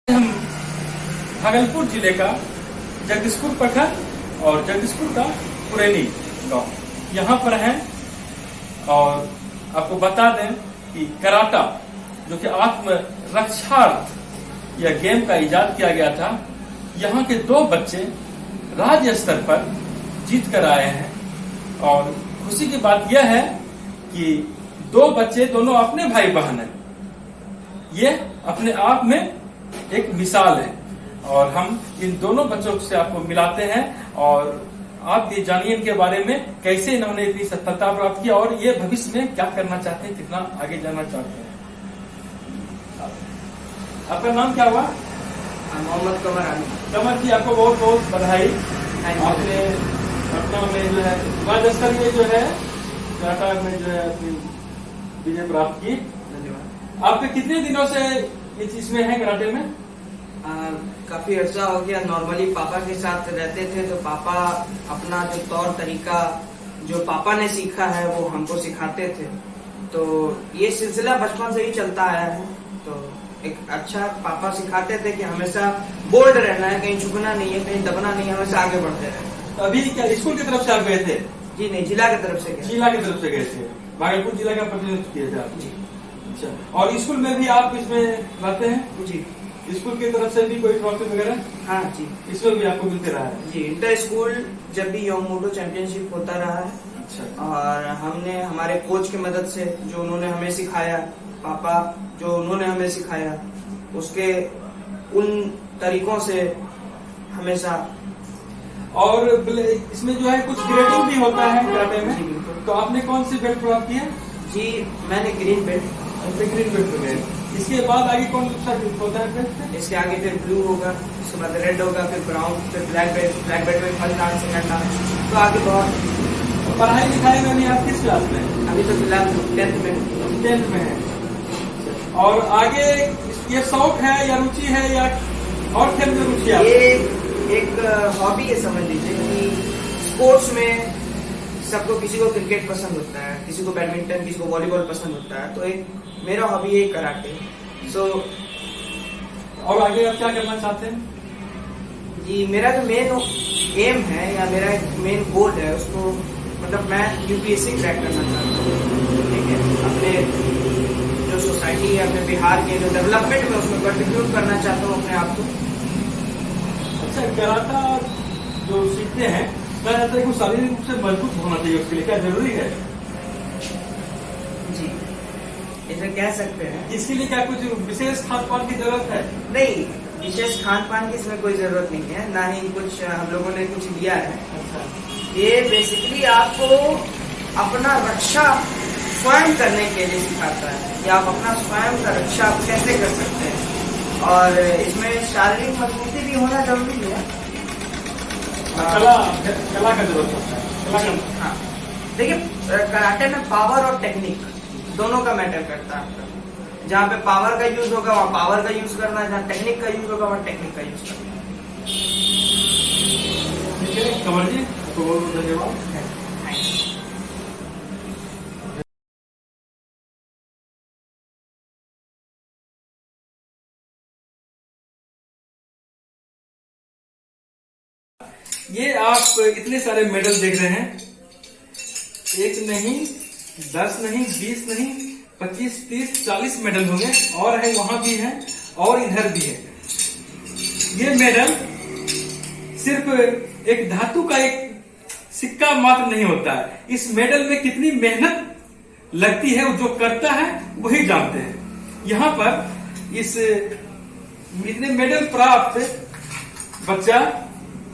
हम भागलपुर जिले का जगदीशपुर प्रखंड और जगदीशपुर का पुरैनी गांव यहाँ पर है। और आपको बता दें कि कराटा जो कि आत्म रक्षार्थ यह गेम का इजाद किया गया था, यहाँ के दो बच्चे राज्य स्तर पर जीत कर आए हैं। और खुशी की बात यह है कि दो बच्चे दोनों अपने भाई बहन हैं। ये अपने आप में एक मिसाल है और हम इन दोनों बच्चों से आपको मिलाते हैं और आप ये जानिए इनके बारे में, कैसे इन्होंने इतनी सफलता प्राप्त की और ये भविष्य में क्या करना चाहते हैं, कितना आगे जाना चाहते हैं। आपका नाम क्या हुआ? मोहम्मद कमर अली। कमर जी, आपको बहुत बहुत बधाई। आपने पटना में जो है राज्य स्तरीय जो है कराटा में जो है अपनी विजय प्राप्त की। धन्यवाद। आपके कितने दिनों से इस इसमें है कराटे में? काफी अर्सा हो गया। नॉर्मली पापा के साथ रहते थे तो पापा अपना जो तौर तरीका जो पापा ने सीखा है वो हमको सिखाते थे। तो ये सिलसिला बचपन से ही चलता आया है। तो एक अच्छा पापा सिखाते थे कि हमेशा बोल्ड रहना है, कहीं झुकना नहीं है, कहीं दबना नहीं है, हमेशा आगे बढ़ते रहना। तो अभी क्या स्कूल की तरफ से आप गए थे? जी नहीं, जिला की तरफ से गए। जिला की तरफ से गए थे, भागलपुर जिला का प्रतिनिधित्व किए थे आप? जी। अच्छा, और स्कूल में भी आप इसमें रहते हैं? जी। स्कूल की तरफ से भी कोई ट्रॉफी वगैरह? हाँ जी, इसमें भी आपको मिलते रहा है? जी। इंटर स्कूल जब भी योमोटो चैंपियनशिप होता रहा है। अच्छा। और हमने हमारे कोच की मदद से जो उन्होंने हमें सिखाया, पापा जो उन्होंने हमें सिखाया उसके उन तरीकों से हमेशा। और इसमें जो है कुछ ग्रेडिंग भी होता है कराटे जी में, बिल्कुल। तो आपने कौन सी बेल्ट प्राप्त की है? जी मैंने ग्रीन बेल्ट। ग्रीन बेल्ट में। इसके बाद आगे कौन सा होता है बेल्ट? इसके आगे फिर ब्लू होगा, उसके बाद रेड होगा, फिर ब्राउन, फिर ब्लैक बेल्ट। ब्लैक बेल्ट में फर्स्ट डांस, सेकंड डांस, तो आगे बहुत। पढ़ाई लिखाई में भी आप किस क्लास में? अभी तो फिलहाल 10th में। 10th में है। और आगे ये शौक है या रुचि है या और खेल में रुचि है? ये एक हॉबी है, समझ लीजिए कि स्पोर्ट्स में सबको, किसी को क्रिकेट पसंद होता है, किसी को बैडमिंटन, किसी को वॉलीबॉल पसंद होता है। तो एक मेरा हॉबी है कराटे। और आगे आप क्या करना चाहते हैं? जी मेरा जो मेन एम है या मेरा एक मेन गोल है, उसको मतलब मैं यूपीएससी क्रैक करना चाहता हूँ। ठीक है, अपने जो सोसाइटी है, अपने बिहार के जो डेवलपमेंट में उसमें कंट्रीब्यूट करना चाहता हूँ अपने आप को। अच्छा, कराटा जो सीखते हैं कहा जाता है कि शारीरिक रूप से मजबूत होना चाहिए, उसके लिए क्या जरूरी है? जी ऐसा कह सकते हैं। इसके लिए क्या कुछ विशेष खान पान की जरूरत है? नहीं, विशेष खान पान की इसमें कोई जरूरत नहीं है, ना ही कुछ हम लोगों ने कुछ लिया है। अच्छा। ये बेसिकली आपको अपना रक्षा स्वयं करने के लिए सिखाता है कि आप अपना स्वयं का रक्षा कैसे कर सकते हैं। और इसमें शारीरिक मजबूती भी होना जरूरी है। कला का जरूरत होता है। हाँ, देखिए कराटे में पावर और टेक्निक दोनों का मैटर करता है। जहाँ पे पावर का यूज होगा वहाँ पावर का यूज करना है, जहाँ टेक्निक का यूज होगा वहाँ टेक्निक का यूज करना है। ठीक है कमर जी, आपको बहुत बहुत धन्यवाद। ये आप इतने सारे मेडल देख रहे हैं, एक नहीं, 10 नहीं, 20 नहीं, 25, 30, 40 मेडल होंगे। और है, वहां भी है और इधर भी है। ये मेडल सिर्फ एक धातु का एक सिक्का मात्र नहीं होता है। इस मेडल में कितनी मेहनत लगती है, वो जो करता है वही जानते हैं। यहाँ पर इस इतने मेडल प्राप्त बच्चा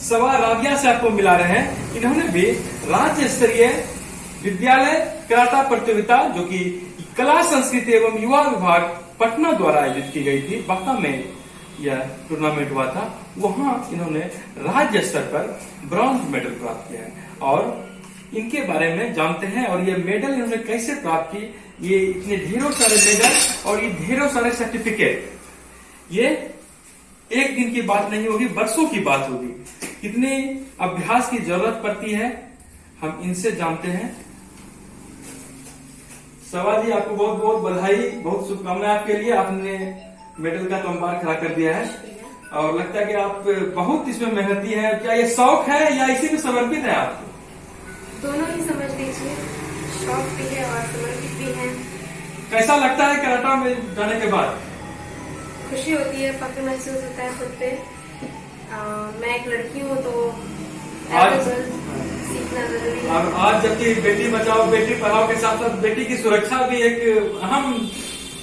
सवा राबिया से आपको मिला रहे हैं। इन्होंने भी राज्य स्तरीय विद्यालय कराटा प्रतियोगिता जो कि कला संस्कृति एवं युवा विभाग पटना द्वारा आयोजित की गई थी, बांका में यह टूर्नामेंट हुआ था, वहां इन्होंने राज्य स्तर पर ब्रॉन्ज मेडल प्राप्त किया है। और इनके बारे में जानते हैं और ये मेडल इन्होंने कैसे प्राप्त की, ये इतने ढेरों सारे मेडल और ये ढेरों सारे सर्टिफिकेट, ये एक दिन की बात नहीं होगी, वर्षों की बात होगी। कितने अभ्यास की जरूरत पड़ती है, हम इनसे जानते हैं। सवा जी, आपको बहुत बहुत बधाई, बहुत शुभकामनाएं आपके लिए। आपने मेडल का तंबार खड़ा कर दिया है और लगता है कि आप बहुत इसमें मेहनती है। क्या ये शौक है या इसी में समर्पित है आप? दोनों ही समझ लीजिए, शौक भी है और समर्पित भी है। कैसा लगता है कराटा में जाने के बाद? खुशी होती है, फक्र महसूस होता है खुद पे। मैं एक लड़की हूँ तो आज सीखना जरूरी है। और आज जबकि बेटी बचाओ बेटी पढ़ाओ के साथ साथ बेटी की सुरक्षा भी एक अहम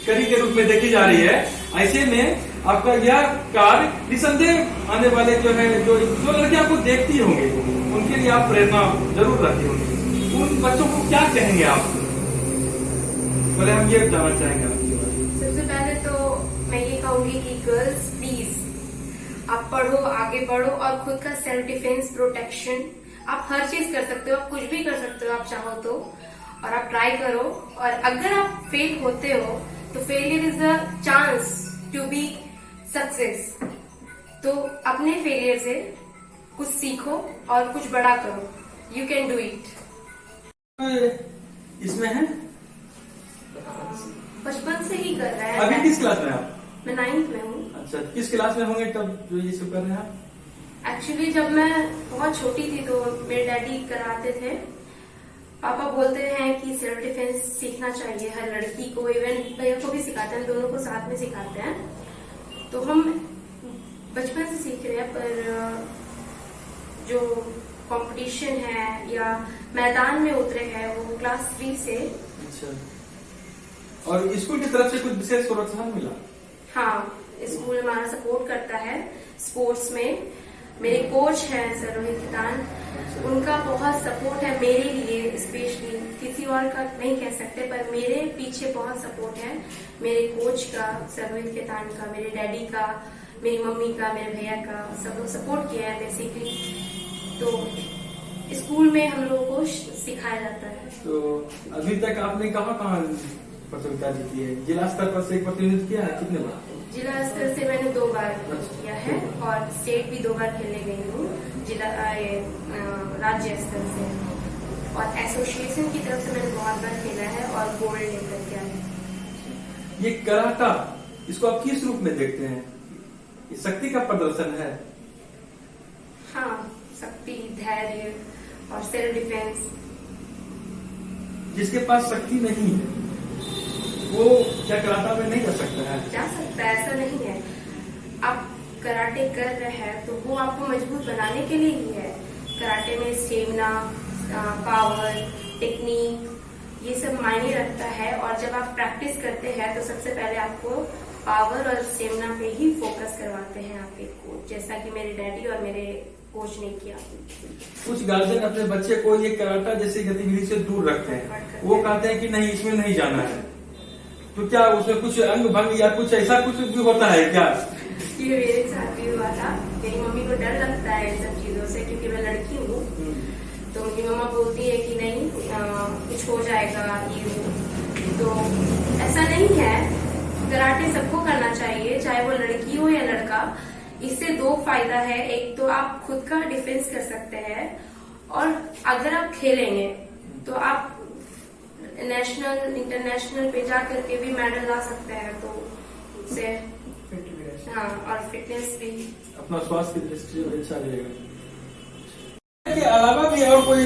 कड़ी के रूप में देखी जा रही है, ऐसे में आपका यह कार्य निसंदेह आने वाले जो है जो लड़कियां आपको देखती होंगे उनके लिए आप प्रेरणा जरूर रखती होंगी। उन बच्चों को क्या कहेंगे आप? बोले हम ये जानना चाहेंगे आपके बारे में। सबसे पहले तो मैं ये कहूंगी कि गर्ल्स प्लीज आप पढ़ो, आगे बढ़ो और खुद का सेल्फ डिफेंस, प्रोटेक्शन, आप हर चीज कर सकते हो, आप कुछ भी कर सकते हो आप चाहो तो, और आप ट्राई करो। और अगर आप फेल होते हो तो failure is a chance to be success. तो अपने फेलियर से कुछ सीखो और कुछ बड़ा करो। You can do it. इसमें है बचपन से ही कर रहा है। अभी किस क्लास में आप? मैं 9th में हूँ। अच्छा, किस क्लास में होंगे तब जो ये सब कर रहे हैं आप? एक्चुअली जब मैं बहुत छोटी थी तो मेरे डैडी कराते थे। पापा बोलते हैं कि सेल्फ डिफेंस सीखना चाहिए हर लड़की को, इवन भैया को भी सिखाते हैं, दोनों को साथ में सिखाते हैं। तो हम बचपन से सीख रहे हैं, पर जो कंपटीशन है या मैदान में उतरे हैं वो क्लास 3 से। अच्छा, और स्कूल की तरफ से कुछ विशेष प्रोत्साहन मिला? हाँ, स्कूल हमारा सपोर्ट करता है स्पोर्ट्स में। मेरे कोच हैं सर रोहित खितान, उनका बहुत सपोर्ट है मेरे लिए स्पेशली, किसी और का नहीं कह सकते, पर मेरे पीछे बहुत सपोर्ट है मेरे कोच का, सर रोहित खितान का, मेरे डैडी का, मेरी मम्मी का, मेरे भैया का, सब लोग सपोर्ट किया है बेसिकली। तो स्कूल में हम लोगों को सिखाया जाता है। तो अभी तक आपने कहाँ कहाँ प्रतियोगिता जीती है? जिला स्तर पर से एक प्रतिनिधित्व किया है? कितने बार? जिला स्तर से मैंने 2 बार किया है और स्टेट भी 2 बार खेलने गई हूँ, जिला राज्य स्तर से। और एसोसिएशन की तरफ से मैंने बहुत बार खेला है और गोल्ड लेकर के आया है। ये कराटा, इसको आप किस रूप में देखते हैं? ये शक्ति का प्रदर्शन है? हाँ, शक्ति, धैर्य और सेल्फ डिफेंस। जिसके पास शक्ति नहीं है वो क्या कराटा में नहीं जा सकता है? जा सकता है, ऐसा नहीं है। आप कराटे कर रहे हैं तो वो आपको मजबूत बनाने के लिए ही है। कराटे में स्टेमिना, पावर, टेक्निक ये सब मायने रखता है। और जब आप प्रैक्टिस करते हैं तो सबसे पहले आपको पावर और स्टेमिना पे ही फोकस करवाते हैं आपके कोच, जैसा कि मेरे डैडी और मेरे कोच ने किया। कुछ गार्जियन अपने बच्चे को ये कराटा जैसी गतिविधि से दूर रखते हैं, वो कहते हैं कि नहीं इसमें नहीं जाना है। तो क्या उसमें कुछ अंग भंग या कुछ ऐसा कुछ भी होता है क्या? ये मेरे साथ भी हुआ था। मेरी मम्मी को डर लगता है इन सब चीजों से, क्योंकि मैं लड़की हूँ। तो मेरी मम्मा बोलती है कि नहीं कुछ हो जाएगा ये। तो ऐसा नहीं है, कराटे सबको करना चाहिए, चाहे वो लड़की हो या लड़का। इससे 2 फायदा है। एक तो आप खुद का डिफेंस कर सकते हैं, और अगर आप खेलेंगे तो आप नेशनल इंटरनेशनल पे जा करके भी मेडल ला सकते हैं। तो उससे हाँ, और फिटनेस भी, अपना स्वास्थ्य की दृष्टि से अच्छा रहेगा। के अलावा भी और कोई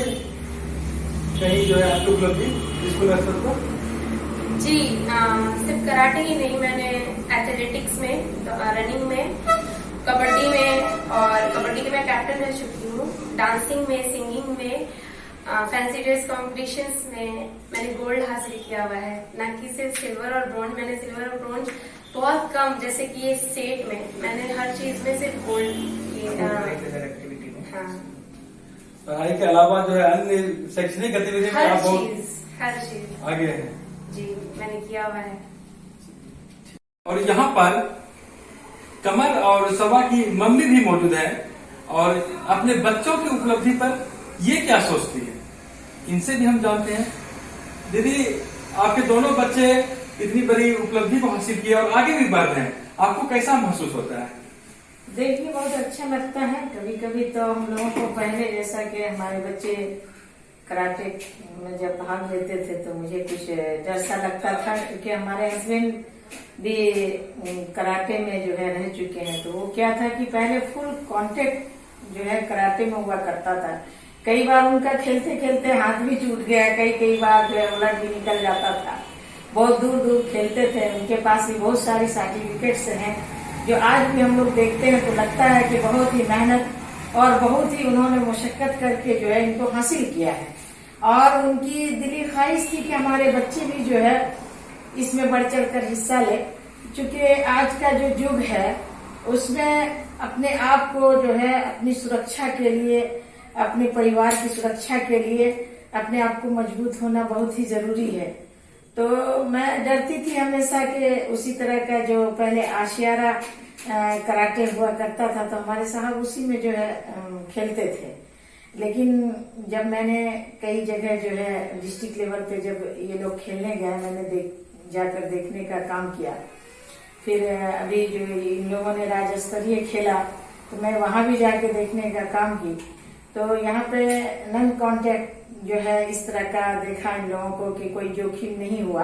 कहीं जो है आपकी उपलब्धि स्कूल स्तर पर? जी सिर्फ कराटे ही नहीं, मैंने एथलेटिक्स में, रनिंग में, कबड्डी में, और कबड्डी के मैं कैप्टन रह चुकी हूँ, डांसिंग में, सिंगिंग में, फैंसी ड्रेस कॉम्पिटिशन्स में मैंने गोल्ड हासिल किया हुआ है। न कि सिर्फ सिल्वर और ब्रॉन्ज, मैंने सिल्वर और ब्रॉन्ज बहुत कम, जैसे कि ये स्टेट में मैंने हर चीज में सिर्फ गोल्ड एक्टिविटी में। हाँ, पढ़ाई के अलावा जो है अन्य शैक्षणिक गतिविधि में आप हर चीज आगे हैं। जी मैंने किया हुआ है। और यहाँ पर कमर और सबा की मम्मी भी मौजूद है और अपने बच्चों की उपलब्धि पर ये क्या सोचती है, इनसे भी हम जानते हैं। दीदी, आपके दोनों बच्चे इतनी बड़ी उपलब्धि को हासिल किए और आगे भी बढ़ रहे हैं, आपको कैसा महसूस होता है? देखिए बहुत अच्छा लगता है। कभी कभी तो हम लोगों को पहले, जैसा कि हमारे बच्चे कराटे में जब भाग लेते थे तो मुझे कुछ डर सा लगता था, क्योंकि हमारे हस्बैंड भी कराटे में जो है रह चुके हैं। तो वो क्या था कि पहले फुल कांटेक्ट जो है कराटे में हुआ करता था। कई बार उनका खेलते खेलते हाथ भी टूट गया, कई बार जो है उलट भी निकल जाता था। बहुत दूर दूर खेलते थे। उनके पास भी बहुत सारी सर्टिफिकेट्स हैं जो आज भी हम लोग देखते हैं तो लगता है कि बहुत ही मेहनत और बहुत ही उन्होंने मुशक्कत करके जो है इनको हासिल किया है। और उनकी दिली ख्वाहिश थी कि हमारे बच्चे भी जो है इसमें बढ़ चढ़ कर हिस्सा ले, क्योंकि आज का जो युग है उसमें अपने आप को जो है अपनी सुरक्षा के लिए, अपने परिवार की सुरक्षा के लिए अपने आप को मजबूत होना बहुत ही जरूरी है। तो मैं डरती थी हमेशा कि उसी तरह का जो पहले आशियारा कराटे हुआ करता था तो हमारे साहब उसी में जो है खेलते थे। लेकिन जब मैंने कई जगह जो है डिस्ट्रिक्ट लेवल पे जब ये लोग खेलने गए, मैंने जाकर देखने का काम किया। फिर अभी जो इन लोगों ने राज्य स्तरीय खेला तो मैं वहां भी जाके देखने का काम की। तो यहाँ पे नॉन कांटेक्ट जो है इस तरह का देखा इन लोगों को कि कोई जोखिम नहीं हुआ।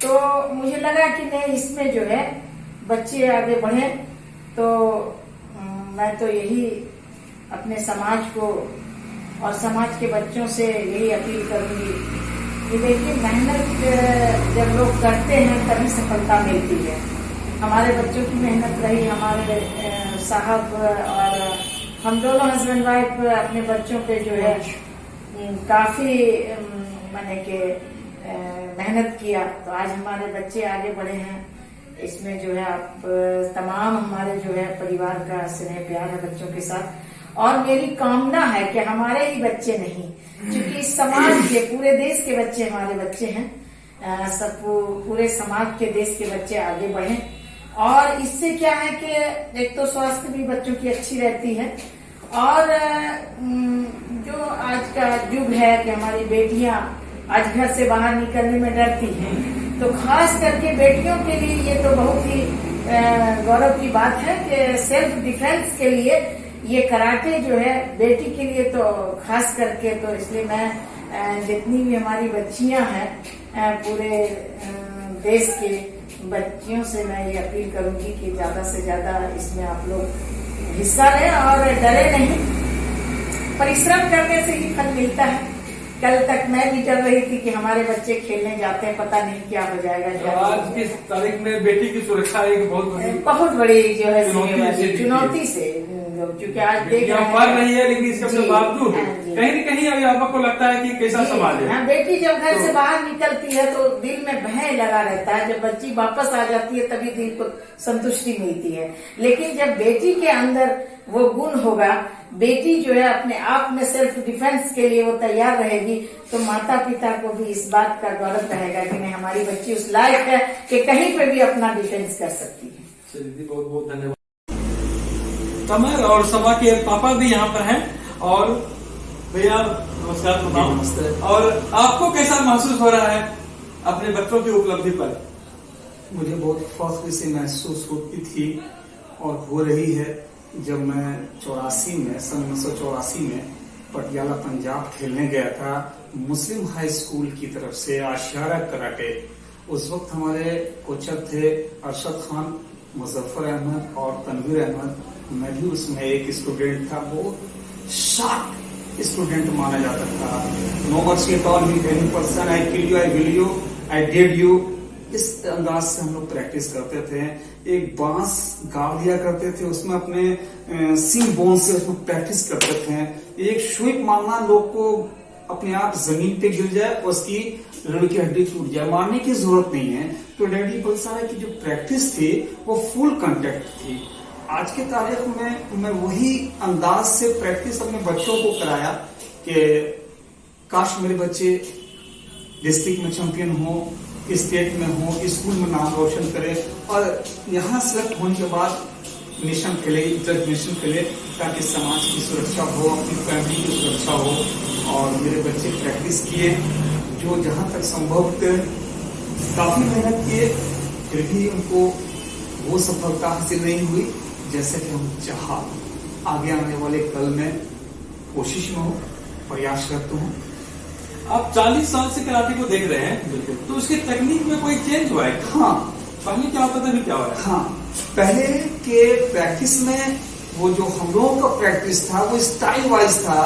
तो मुझे लगा कि नहीं, इसमें जो है बच्चे आगे बढ़े। तो मैं तो यही अपने समाज को और समाज के बच्चों से यही अपील करूंगी कि देखिए, मेहनत जब लोग करते हैं तभी सफलता मिलती है। हमारे बच्चों की मेहनत रही, हमारे साहब और हम दोनों हस्बैंड वाइफ अपने बच्चों पे जो है काफी माने के मेहनत किया। तो आज हमारे बच्चे आगे बढ़े हैं। इसमें जो है आप तमाम हमारे जो है परिवार का स्नेह प्यार है बच्चों के साथ। और मेरी कामना है कि हमारे ही बच्चे नहीं, क्योंकि समाज के पूरे देश के बच्चे हमारे बच्चे हैं। सब पूरे समाज के देश के बच्चे आगे बढ़े। और इससे क्या है कि एक तो स्वास्थ्य भी बच्चों की अच्छी रहती है। और जो आज का युग है कि हमारी बेटियां आज घर से बाहर निकलने में डरती हैं, तो खास करके बेटियों के लिए ये तो बहुत ही गौरव की बात है कि सेल्फ डिफेंस के लिए ये कराटे जो है बेटी के लिए तो खास करके। तो इसलिए मैं जितनी भी हमारी बच्चियां हैं पूरे देश के बच्चियों से मैं ये अपील करूंगी कि ज्यादा से ज्यादा इसमें आप लोग हिस्सा लें और डरे नहीं। परिश्रम करने से ही फल मिलता है। कल तक मैं भी डर रही थी कि हमारे बच्चे खेलने जाते हैं, पता नहीं क्या हो जाएगा। तो आज की तारीख में बेटी की सुरक्षा एक बहुत बड़ी जो है चुनौती से, क्योंकि आज देख मर रही है, लेकिन इसके बावजूद कहीं न कहीं अभिभावक को लगता है कि कैसा समाज है। बेटी जब घर से बाहर निकलती है तो दिल में भय लगा रहता है। जब बच्ची वापस आ जाती है तभी दिल को संतुष्टि मिलती है। लेकिन जब बेटी के अंदर वो गुण होगा, बेटी जो है अपने आप में सेल्फ डिफेंस के लिए वो तैयार रहेगी, तो माता पिता को भी इस बात का गौरव रहेगा कि नहीं, हमारी बच्ची उस लायक है कि कहीं पे भी अपना डिफेंस कर सकती है। चलिए, बहुत बहुत धन्यवाद। तमर और सभा के पापा भी यहाँ पर हैं। और भैया नमस्कार। नमस्ते। और आपको कैसा महसूस हो रहा है अपने बच्चों की उपलब्धि पर? मुझे बहुत फख्र से महसूस होती थी और हो रही है। जब मैं 84 में सन 1984 में पटियाला पंजाब खेलने गया था मुस्लिम हाई स्कूल की तरफ से आशियारा कराटे, उस वक्त हमारे कोचर थे अरशद खान, मुजफ्फर अहमद और तनवीर अहमद। मैं भी उसमें एक स्टूडेंट था। बहुत शार्प स्टूडेंट माना जाता था। No much at all with any person, I kill you, I will you, I did you. इस अंदाज से हम लोग प्रैक्टिस करते थे। एक बांस गाड़ दिया करते थे, उसमें अपने सिंग बोन से उसमें प्रैक्टिस करते थे। एक स्वीप मारना, लोग को अपने आप जमीन पे गिर जाए, उसकी रीढ़ की हड्डी टूट जाए, मारने की जरूरत नहीं है। तो डैडी बलसारा की जो प्रैक्टिस थी वो फुल कांटेक्ट थी। आज के तारीख में मैं वही अंदाज से प्रैक्टिस अपने बच्चों को कराया कि काश मेरे बच्चे डिस्ट्रिक्ट में चैंपियन हो, स्टेट में हो, स्कूल में नाम रोशन करे और यहाँ सेलेक्ट होने के बाद नेशन खेले, इंटरनेशनल खेले, ताकि समाज की सुरक्षा हो, अपनी फैमिली की सुरक्षा हो। और मेरे बच्चे प्रैक्टिस किए, जो जहाँ तक संभव थे, काफी मेहनत किए, फिर भी उनको वो सफलता हासिल नहीं हुई जैसे कि हम चाहा। आगे आने वाले कल में कोशिश में हो, प्रयास करता हूँ। आप 40 साल से कराटे को देख रहे हैं, तो उसकी तकनीक में कोई चेंज हुआ है? हाँ, पहले क्या होता था, अभी क्या हो रहा है? हाँ, पहले के प्रैक्टिस में वो जो हम लोगों का प्रैक्टिस था वो स्टाइल वाइज था।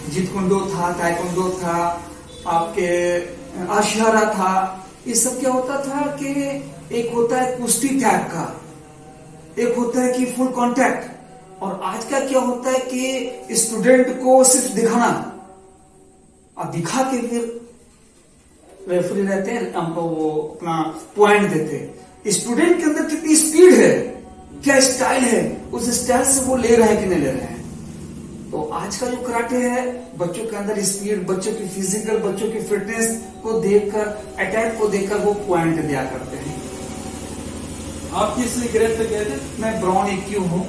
जीत कुंडो था, ताइक्वांडो था, आपके आशियारा था। ये सब क्या होता था कि एक होता है कुश्ती टाइप का, एक होता है कि फुल कांटेक्ट। और आज का क्या होता है कि स्टूडेंट को सिर्फ दिखाना और दिखा के फिर रेफरी रहते हैं, हमको वो अपना पॉइंट देते हैं। स्टूडेंट के अंदर कितनी स्पीड है, क्या स्टाइल है, उस स्टाइल से वो ले रहे हैं कि नहीं ले रहे हैं। तो आज का जो कराटे है, बच्चों के अंदर स्पीड, बच्चों की फिजिकल, बच्चों की फिटनेस को देखकर, अटैक को देखकर वो पॉइंट दिया करते हैं। आप किस ग्रेड पे गए थे? मैं ब्राउन EQ हूँ।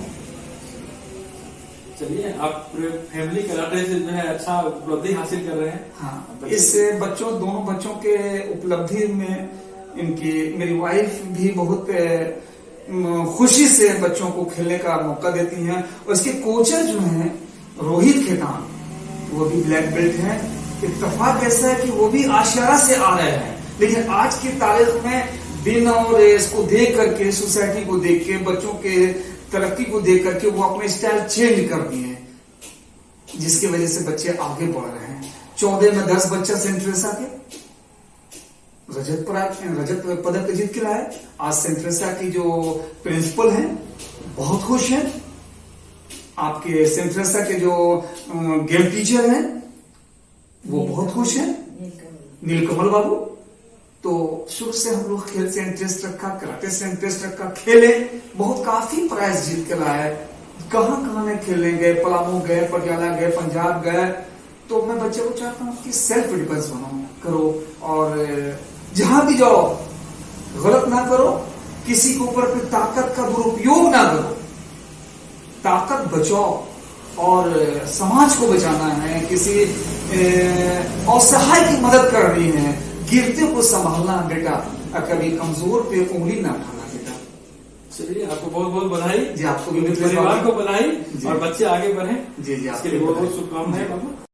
चलिए, आप फैमिली कराटे से जो है अच्छा उपलब्धि हासिल कर रहे हैं। हाँ, इससे बच्चों, दोनों बच्चों के उपलब्धि में इनकी, मेरी वाइफ भी बहुत खुशी से बच्चों को खेलने का मौका देती हैं। और इसके कोचर जो हैं रोहित खेतान, वो भी ब्लैक बेल्ट हैं। इत्तेफाक ऐसा है कि वो भी आशियारा से आ रहे हैं, लेकिन आज की तारीख में दिन और इसको देख करके, सोसाइटी को देख के, बच्चों के तरक्की को देख करके वो अपने स्टाइल चेंज कर दिए हैं, जिसकी वजह से बच्चे आगे बढ़ रहे हैं। 14 में 10 बच्चा सेंट ट्रेसा के रजत पदक जीत के लाए। आज सेंट ट्रेसा की जो प्रिंसिपल हैं बहुत खुश हैं। आपके सेंट ट्रेसा के जो गेम टीचर हैं वो बहुत खुश हैं, नीलकमल बाबू। तो शुरू से हम लोग खेल से इंटरेस्ट रखा, कराटे से इंटरेस्ट रखा, खेले, बहुत काफी प्राइज जीत के लाए। कहां कहां में खेलने गए, पलामू गए, पटियाला गए, पंजाब गए। तो मैं बच्चे को चाहता हूं कि सेल्फ डिफेंस बनो, करो, और जहां भी जाओ गलत ना करो, किसी के ऊपर अपनी ताकत का दुरुपयोग ना करो, ताकत बचाओ। और समाज को बचाना है, किसी असहाय की मदद करनी है, गिरते को संभालना बेटा, कभी कमजोर पे उंगली ना उठाना बेटा। चलिए, आपको बहुत बहुत बधाई जी, आपको भी परिवार को बधाई, जी। और बच्चे आगे बढ़े जी जी, इसके लिए बहुत बहुत शुभकामनाएं बाबू।